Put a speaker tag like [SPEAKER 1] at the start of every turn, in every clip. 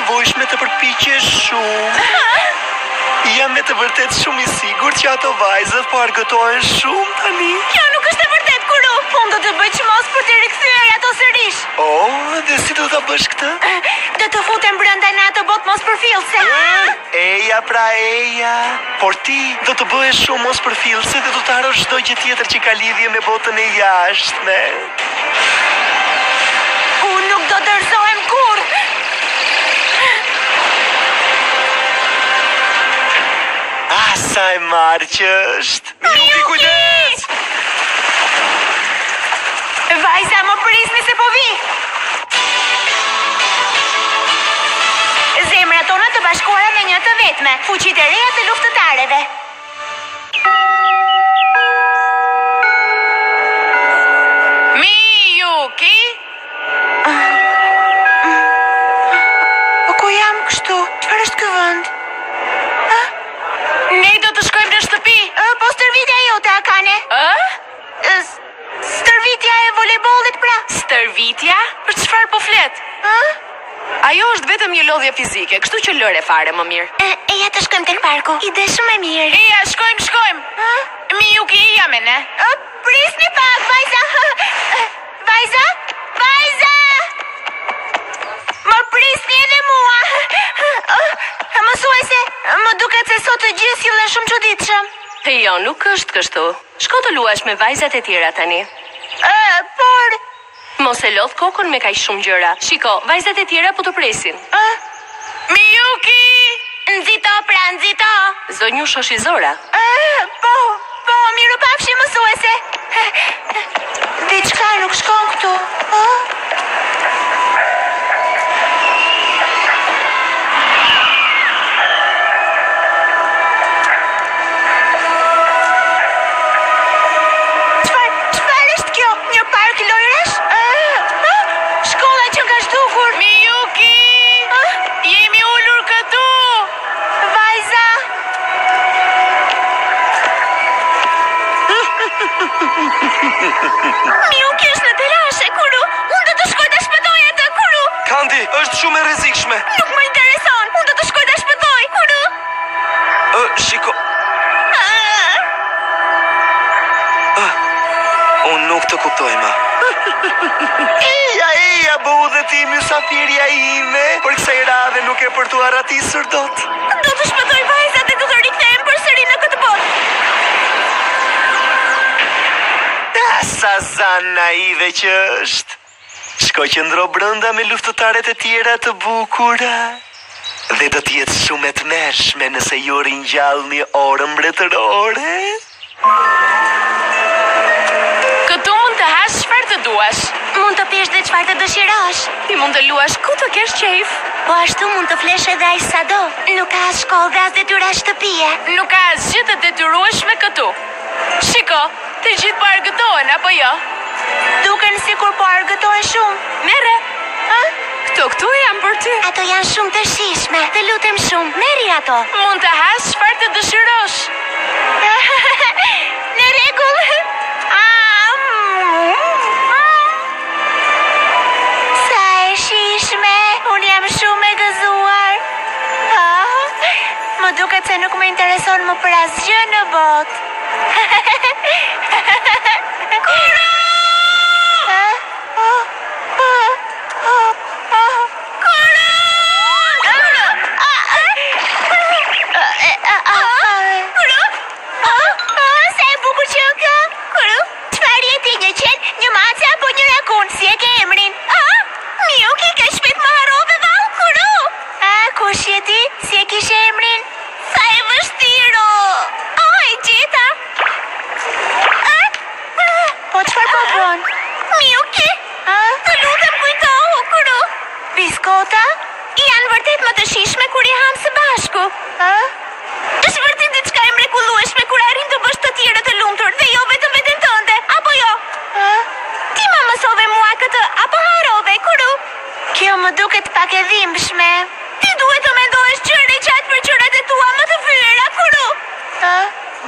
[SPEAKER 1] nevojshme të përpiqesh shumë. Jam me të vërtet shumë i sigurt që ato vajzat po argëtohen shumë tani.
[SPEAKER 2] Kjo nuk është e vërtet, Kuru. Unë do të bëj çmos për të rikthyer ato sërish.
[SPEAKER 1] Dhe si do ta bësh këtë?
[SPEAKER 2] Do të futem brenda në ato botë mospërfillse.
[SPEAKER 1] Eja pra eja. Por ti do të bëhesh shumë mospërfillse dhe do të harrosh çdo gjë tjetër që ka lidhje me botën e jashtme.
[SPEAKER 2] Unë nuk do dorëzohem kurrë.
[SPEAKER 1] Sa e marrë që është. Miyuki, kujdes!
[SPEAKER 2] Vajza, më prisni se po vi. Zemrat tona të bashkuara me një të vetme, fuqitë e reja të luftëtarëve.
[SPEAKER 3] Miyuki?
[SPEAKER 2] Po ku jam kështu? Çfarë është ky vend?
[SPEAKER 3] Ne do të shkojmë në shtëpi.
[SPEAKER 2] Po stërvitja jote, Akane. Stërvitja e voleybollit, pra.
[SPEAKER 3] Stërvitja? Për çfarë po flet? Ajo është vetëm një lodhje fizike, kështu që lëre fare më mirë.
[SPEAKER 2] Eja të shkojmë tek parku. Ide shumë e mirë.
[SPEAKER 3] Eja, shkojmë. Miyuki, ja me ne.
[SPEAKER 2] Prisni pak, vajza. Vajza? Më prisni edhe mua. Mësuese, më duket se sot të gjithë sillen shumë çuditshëm.
[SPEAKER 3] Jo, nuk është kështu. Shko të luash me vajzat e tjera tani.
[SPEAKER 2] Por...
[SPEAKER 3] Mos e lodh kokën me kaq shumë gjëra. Shiko, vajzat e tjera po të presin. Miyuki!
[SPEAKER 2] Nxito, pra, nxito.
[SPEAKER 3] Zonju Shoshizora.
[SPEAKER 2] Po, mirupafshi mësuese. Diçka nuk shkon këtu. Miyuki është në telashe, Kuru. Unë do të shkoj të shpëtoj atë, Kuru.
[SPEAKER 1] Kandi, është shumë e rrezikshme.
[SPEAKER 2] Nuk më intereson. Unë do të shkoj të shpëtoj, Kuru.
[SPEAKER 1] Shiko. Unë nuk të kuptoj, ma. Eja, budhe ti, mysafirja ime. Por kësaj radhe nuk e për tu arratisur dot.
[SPEAKER 2] Do të shpëtoj vajzat e do të rikthehem përsëri në këtë botë.
[SPEAKER 1] Sa zanë naive që është. Shko qëndro brenda me luftëtaret e tjera të bukura. Dhe do t'jetë shumë e tmeshme nëse ju ringjall një orë mbretërore.
[SPEAKER 3] Këtu mund të hash çfarë të duash.
[SPEAKER 2] Mund të pish dhe çfarë të dëshirosh.
[SPEAKER 3] Ti mund të luash ku të kesh qejf.
[SPEAKER 2] Po ashtu mund të flesh edhe aq sado. Nuk ka as shkollë dhe as detyra shtëpie.
[SPEAKER 3] Nuk ka asgjë të detyrueshme këtu. Shiko, të gjithë po argëtohen, apo jo?
[SPEAKER 2] Duken sikur po argëtohen shumë.
[SPEAKER 3] Merre. Këtu janë për ty.
[SPEAKER 2] Ato janë shumë të shishme. Të lutem shumë, merri ato.
[SPEAKER 3] Mund të hash çfarë të dëshirosh.
[SPEAKER 2] Në rregull. Sa e shishme. Unë jam shumë e gëzuar. Më duket se nuk më intereson më për asgjë në botë. Kuru! Sa e bukur që ka? Kuru, çfarë je ti, një qen, një mace apo një rakun? Si e ke emrin? Miyuki, ke shpejt më harrove vallë, Kuru. Kush je ti? Si e kishe emrin? Sa e vështirë. E gjeta. Po çfarë po bën? Miyuki? Të lutem kujtohu, Kuru. Biskota? Janë vërtet më të shishme kur i ham së bashku. Është vërtet diçka e mrekullueshme kur arrin të bësh të tjerët të lumtur dhe jo vetëm veten tënde, apo jo? Ti më mësove mua këtë apo harrove, Kuru? Kjo më duket pak e dhimbshme. Ti duhet të mendohesh gjëra gjatë për gjërat e tua më të vyera, Kuru.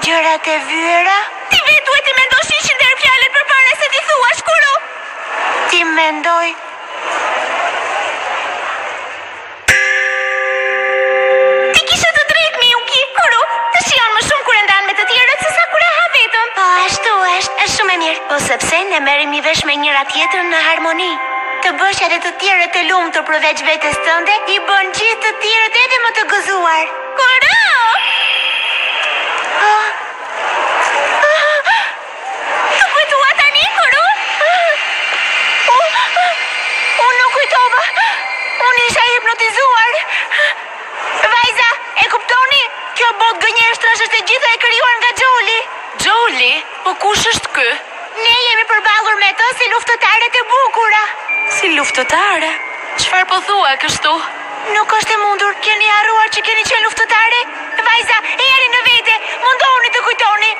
[SPEAKER 2] Gjërat e vyera? Ti vetë duhet të mendosh 100 herë fjalën përpara se ti thuash, Kuru. Ti mendoj. shoqja dhe të tjerët të lumtur përveç vetes tënde i bën gjithë të tjerët edhe më të gëzuar. Kuro! Të kujtua tani, Kuro? Unë nuk kujtova. Unë isha hipnotizuar. Vajza, e kuptoni? Kjo botë gënjeshtrash është e gjitha e krijuar nga Xholi.
[SPEAKER 3] Xholi? Po kush është ky?
[SPEAKER 2] Ne jemi përballur me të si luftëtarët e bukura.
[SPEAKER 3] Si luftëtare? Çfarë po thua kështu?
[SPEAKER 2] Nuk është e mundur, keni harruar që keni qenë luftëtare? Vajza, e jeni në vete, mundohuni të kujtoni.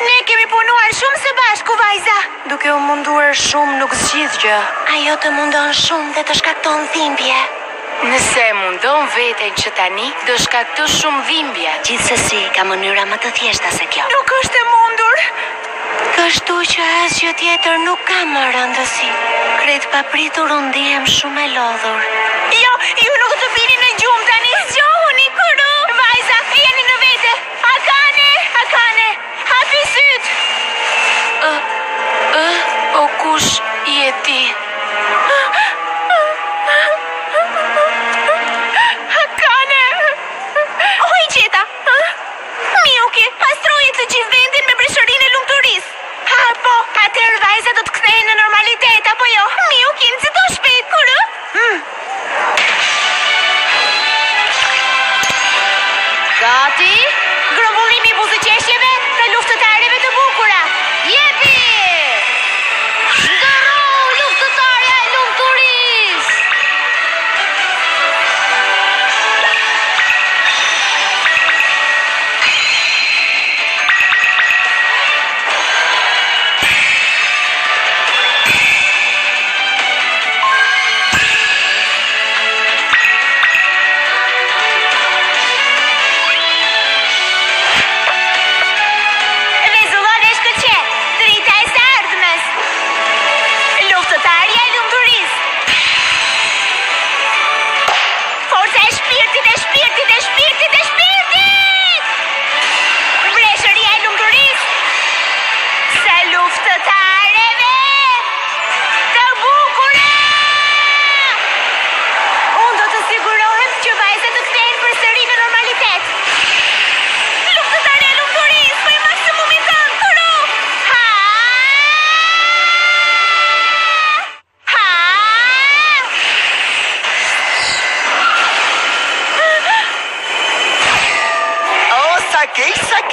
[SPEAKER 2] Ne kemi punuar shumë së bashku, vajza.
[SPEAKER 3] Duke u munduar shumë nuk zgjidh gjë.
[SPEAKER 2] Ajo të mundon shumë dhe të shkakton dhimbje.
[SPEAKER 3] Nëse e mundon veten që tani do shkakton shumë dhimbje.
[SPEAKER 2] Gjithsesi, ka mënyra më të thjeshta se kjo. Nuk është e mundur. Kështu që asgjë tjetër nuk ka më rëndësi. Krejt papritur unë ndihem shumë e lodhur. Jo, ju nuk të bini në gjumë tani. Zgjohuni, Kuro. Vajza, e jeni në vete. Akane, hapi syt.
[SPEAKER 3] O kush je ti?
[SPEAKER 2] Akane. Oj, gjeta. Miuki, pastroje të gjithë vendin me breshërinë e lumturisë. Po, atëherë vajza do të kthehen në normalitet, apo jo? Miuki, nxito shpejt, Kuro. Gati? Grumbullimi i buzëqeshjeve të luftëtarëve të bukura. Jepi! Ndërro luftëtarja e lumturisë!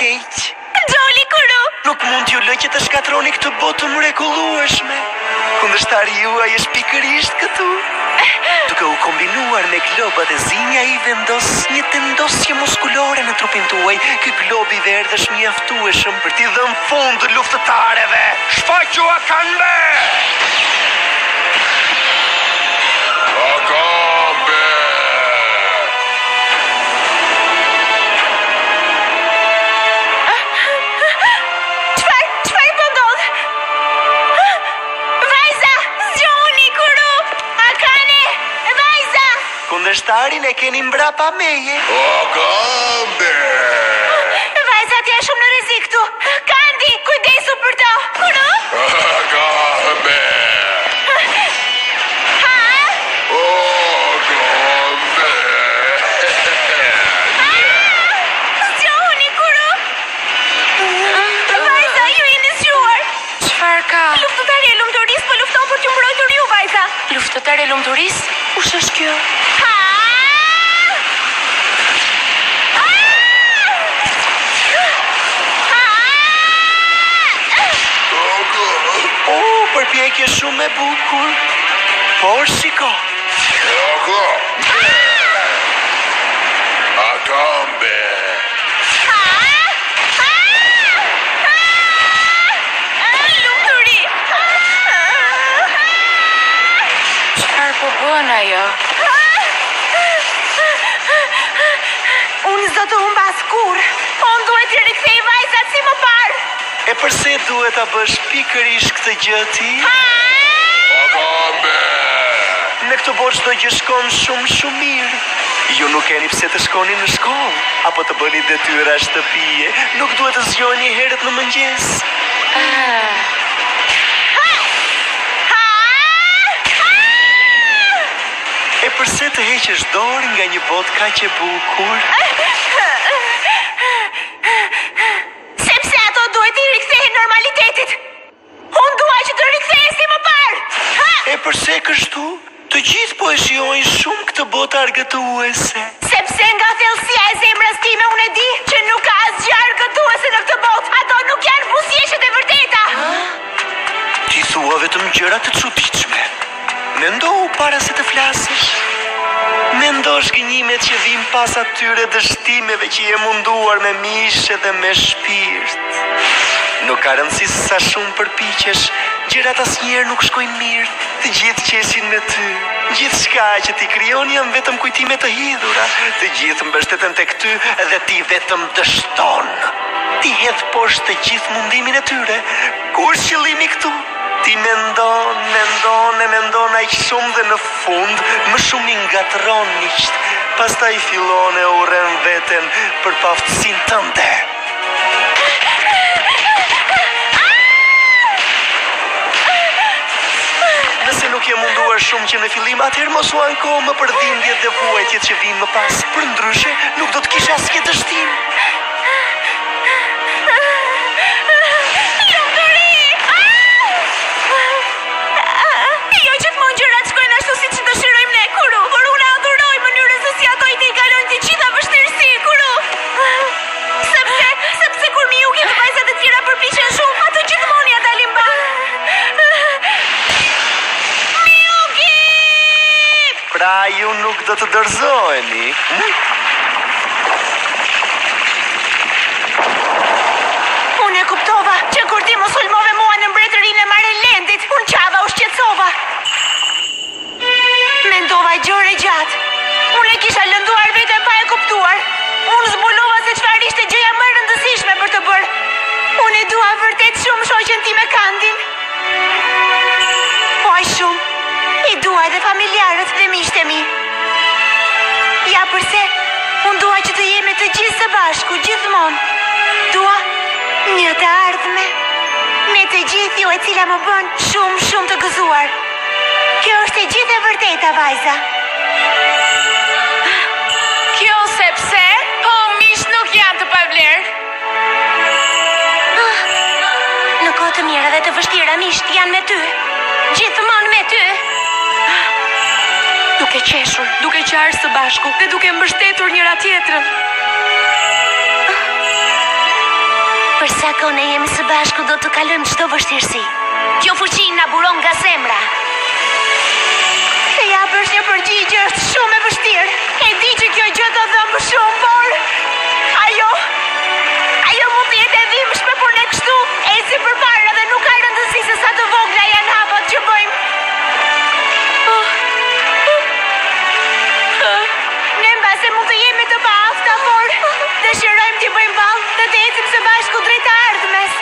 [SPEAKER 1] Xholi, Kuro! Nuk mund t'ju lë që të shkatroni këtë botë të mrekullueshme. Kundërshtari juaj është pikërisht këtu. Duke u kombinuar me globat e zinja i vendos një tendosje muskulore në trupin tuaj. Ky glob i verdhë është mjaftueshëm për t'i dhënë fund luftëtarëve. Shfaqu Akanbe!
[SPEAKER 4] Akanbe!
[SPEAKER 1] Kundërshtarin e keni mbrapa meje.
[SPEAKER 4] Akanbe!
[SPEAKER 2] Vajza t'ja shumë në rrezik këtu. Kandi, kujdesu për to. Kuro?
[SPEAKER 4] Akanbe! Akanbe!
[SPEAKER 2] Zgjohuni, Kuro. Vajza, ju jeni zgjuar.
[SPEAKER 3] Çfarë ka?
[SPEAKER 2] Luftëtarja e lumturisë po lufton për t'ju mbrojtur ju, vajza.
[SPEAKER 3] Luftëtarja e lumturisë? Kush është kjo?
[SPEAKER 1] Përpjekje shumë e bukur, por shiko.
[SPEAKER 4] Akanbe!
[SPEAKER 2] Lumturi!
[SPEAKER 3] Çfarë po bën ajo?
[SPEAKER 2] Unë s'do të humba askurrë. Unë duhet t'i rikthej vajzat si më parë.
[SPEAKER 1] E përse duhet ta bësh pikërisht këtë gjë ti?
[SPEAKER 4] Akanbe!
[SPEAKER 1] Në këtë botë çdo gjë shkon shumë mirë. Ju nuk keni pse të shkoni në shkollë apo të bëni detyra shtëpie. Nuk duhet të zgjoni herët në mëngjes. përse të heqësh dorë nga një botë kaq e bukur?
[SPEAKER 2] Sepse ato duhet i rikthehen normalitetit. Unë dua që të rikthehen si më parë.
[SPEAKER 1] E përse kështu? Të gjithë po e shijojnë shumë këtë botë argëtuese.
[SPEAKER 2] Sepse nga thellësia e zemrës time unë e di që nuk ka asgjë argëtuese në këtë botë. Ato nuk janë buzëqeshjet e vërteta.
[SPEAKER 1] Ti thua vetëm gjëra të çuditshme. Mendohu para se të flasësh. Mendo shgënjimet që vijnë pas atyre dështimeve që je munduar me mishe dhe me shpirt. Nuk ka rëndësi sa shumë përpiqesh, gjërat asnjëherë nuk shkojnë mirë. Të gjithë qeshin me ty. Gjithçka që ti krijon janë vetëm kujtime të hidhura. Të gjithë mbështeten tek ty dhe ti vetëm dështon. Ti hedh poshtë të gjithë mundimin e tyre. Ku është qëllimi këtu? Ti mendon aq shumë dhe në fund më shumë i ngatron miqt. Pastaj fillon e urren veten për paftësinë tënde. Nëse nuk je munduar shumë që në fillim, atëherë mos u anko më për dhimbjet dhe vuajtjet që vinë më pas. Përndryshe, nuk do të kisha asnjë dështim.
[SPEAKER 2] Jo gjithmonë gjërat shkojnë ashtu siç dëshirojmë ne, Kuru. Por unë adhuroj mënyrën se si ato i kalojnë të gjitha vështirësi, Kuru. Sepse kur Miyuki dhe vajzat e tjera përpiqen shumë, ato gjithmonë ja dalin mban. Miyuki!
[SPEAKER 1] Pra ju nuk do të dorëzoheni.
[SPEAKER 2] Unë e kuptova që kur ti mos ulmove mua në mbretërinë e Marelendit, unë qava u shqetësova. Mendova gjëre gjatë. Unë e kisha lënduar veten pa e kuptuar. Unë zbulova se çfarë ishte gjëja më e rëndësishme për të bërë. Unë e dua vërtet shumë shoqen time Kandin. Po aq shumë. I dua edhe familjarët dhe miqtë e mi. Ja përse, unë dua që të jemi të gjithë së bashku, gjithmonë. Dua një të ardhme me të gjithë ju e cila më bën shumë të gëzuar. Kjo është e gjithë e vërteta, vajza.
[SPEAKER 3] Kjo sepse, po mish nuk janë të pavlerë.
[SPEAKER 2] Në kohë të mira dhe të vështira miqt janë me ty. Gjithmonë me ty.
[SPEAKER 3] Duke qeshur, duke qarë së bashku dhe duke mbështetur njëra tjetrën.
[SPEAKER 2] Për sa kohë ne jemi së bashku do të kalojmë çdo vështirësi. Kjo fuqi na buron nga zemra. Se japësh një përgjigje është shumë e vështirë. E di që kjo gjë do të më shumë, por ajo mund të jetë e dhimbshme, por ne kështu eci përpara dhe nuk ka rëndësi se sa të vogla janë hapat që bëjmë. Ne mbase mund të jemi të paafta, por dëshirojmë t'i bëjmë ballë dhe të ecim së bashku drejt të ardhmes.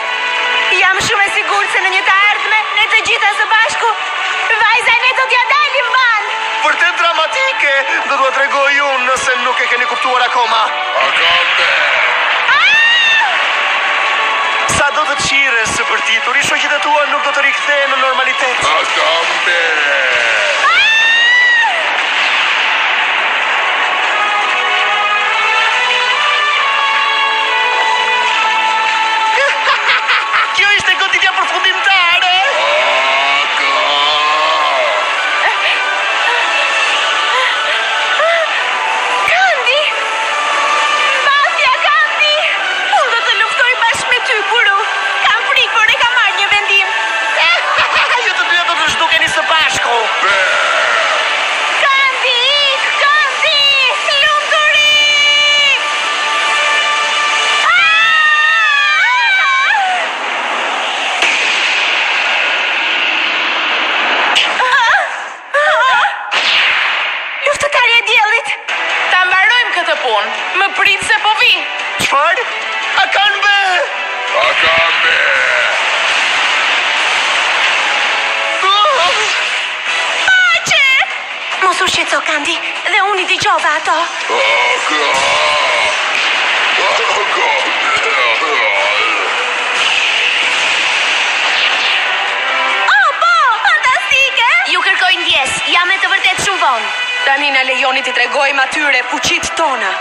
[SPEAKER 2] Jam shumë e sigurt se në një të ardhme, ne të gjitha së bashku, vajza ne do t'ja dalim mban.
[SPEAKER 1] Vërtet dramatike, do t'ua tregoj unë nëse nuk e keni kuptuar akoma.
[SPEAKER 4] Agambe!
[SPEAKER 1] Sa do të qires së përtitur, i shoqet e tua nuk do të rikthehen në normalitet.
[SPEAKER 4] Agambe!
[SPEAKER 1] Kjo ishte goditja përfundimtare.
[SPEAKER 2] Kandi! Mafia Kandi! Unë do të luftoj bashkë me ty, Kuru. Kam frikë, por e kam marrë një vendim.
[SPEAKER 1] Ju të dyja do të zhdukeni së bashku.
[SPEAKER 2] Kandi! Kandi! Lumturi! Luftëtarja e diellit!
[SPEAKER 3] Ta mbarojmë këtë punë. Më prit se po vi.
[SPEAKER 1] Çfarë? Agambe!
[SPEAKER 4] Agambe!
[SPEAKER 2] Pace! Mos u shqetëso, Kandi, dhe unë i dëgjova ato. Oh, po! Fantastike! Ju kërkoj ndjes, jam me të vërtet shumë vonë.
[SPEAKER 3] Tani na lejoni t'i tregojmë atyre fuqitë tona.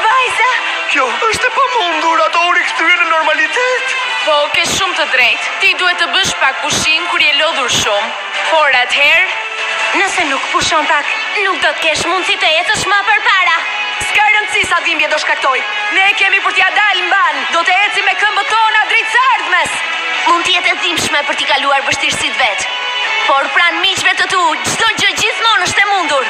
[SPEAKER 2] Vajza,
[SPEAKER 1] Kjo është e pamundur, ato u rikthyen në normalitet.
[SPEAKER 3] Po, ke shumë të drejtë. Ti duhet të bësh pak pushim kur je lodhur shumë. Por atëherë,
[SPEAKER 2] nëse nuk pushon pak, nuk do të kesh mundësi të jetësh më përpara.
[SPEAKER 3] s'ka rëndësi sa dhimbje do shkaktoj. Ne kemi për t'ja dalë mban. Do të ecim me këmbët tona drejt së ardhmes.
[SPEAKER 2] Mund të jetë e dhimbshme për t'i kaluar vështirësitë vet. Por pranë miqve të tu, çdo gjë gjithmonë është e mundur.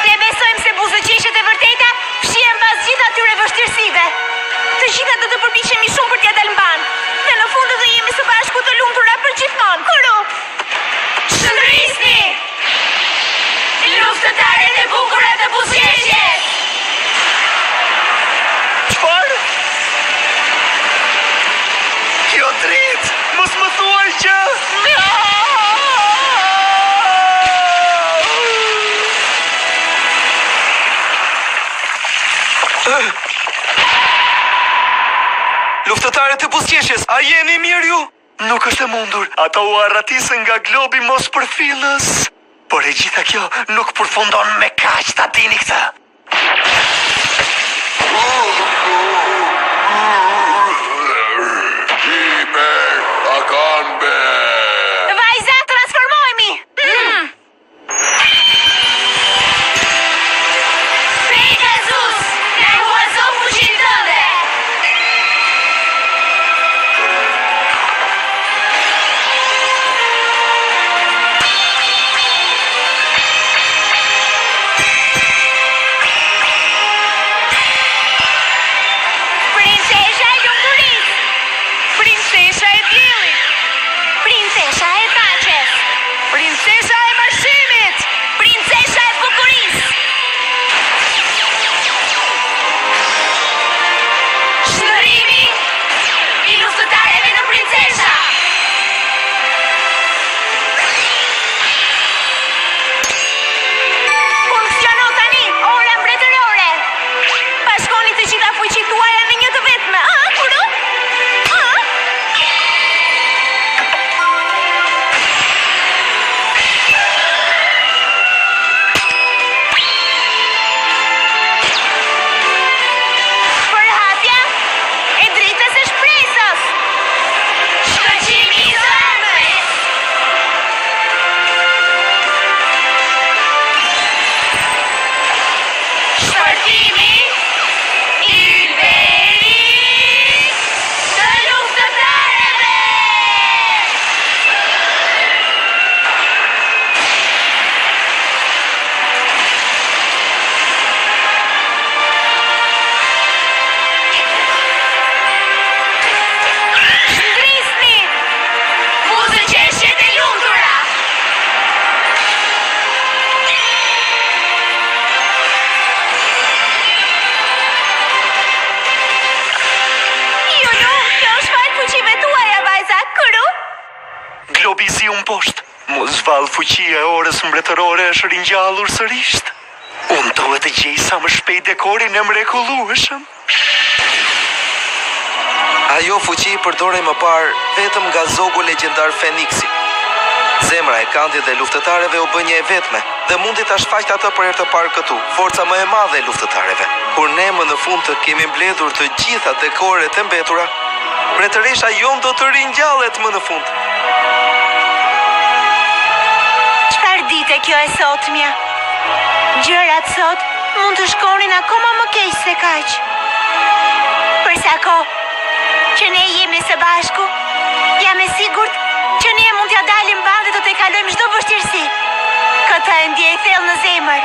[SPEAKER 2] Ne besojmë se buzëqeshjet e vërteta fshihen pas gjithë atyre vështirësive. Të gjitha do të përpiqemi shumë për t'ja dalë mban. Dhe në fund do të jemi së bashku të lumtura për gjithmonë. Kuru! Shndrisni! Luftëtarët e bukura të buzëqeshjes!
[SPEAKER 1] Çfarë? Kjo dritë, mos më thuaj që... Luftëtarët e buzëqeshjes, a jeni mirë ju? Nuk është e mundur, ata u arratisën nga globi mos përfillës. Por e gjitha kjo nuk përfundon me kaq, ta dini këtë.
[SPEAKER 4] Hiper, Akambe.
[SPEAKER 2] Vajza, transformohemi! Pegasus, ne huazo fuqinë tënde! Princesha e lumturisë!
[SPEAKER 3] Princesha e diellit,
[SPEAKER 2] Princesha e paqes!
[SPEAKER 3] princesha e bashkimit.
[SPEAKER 2] Princesha e bukurisë! Shndrimi i luftëtarëve në princesha! Funksionon tani, ora mbretërore! Bashkoni të gjitha fuqitë tuaja në një të vetme. Kuru? Përhapja e dritës së shpresës. Shkëlqimi i zemrës. Shpërtimi i verit të luftëtarëve. Shndrisni! Buzëqeshjet e lumtura! Ju lumt, kjo është fal fuqive tuaja, vajza. Kuru?
[SPEAKER 1] Globi zi unë poshtë. Mos val fuqia e orës mbretërore është ringjallur sërisht. Unë duhet të gjej sa më shpejt dekorin e mrekullueshëm.
[SPEAKER 5] Ajo fuqi i përdorej më parë vetëm nga zogu legjendar Feniksi. Zemra e Kandit dhe luftëtarëve u bë një e vetme dhe mundi ta shfaqte atë për herë të parë këtu, forca më e madhe e luftëtarëve. Kur ne më në fund të kemi mbledhur të gjitha dekoret e mbetura, mbretëresha jon do të ringjallet më në fund.
[SPEAKER 2] Çfarë dite kjo e sotmja? Gjërat sot mund të shkonin akoma më keq se kaq. Për sa kohë që ne jemi së bashku, jam e sigurt që ne mund t'ja dalim mban dhe do të kalojmë çdo vështirësi. Këtë e ndjej thellë në zemër.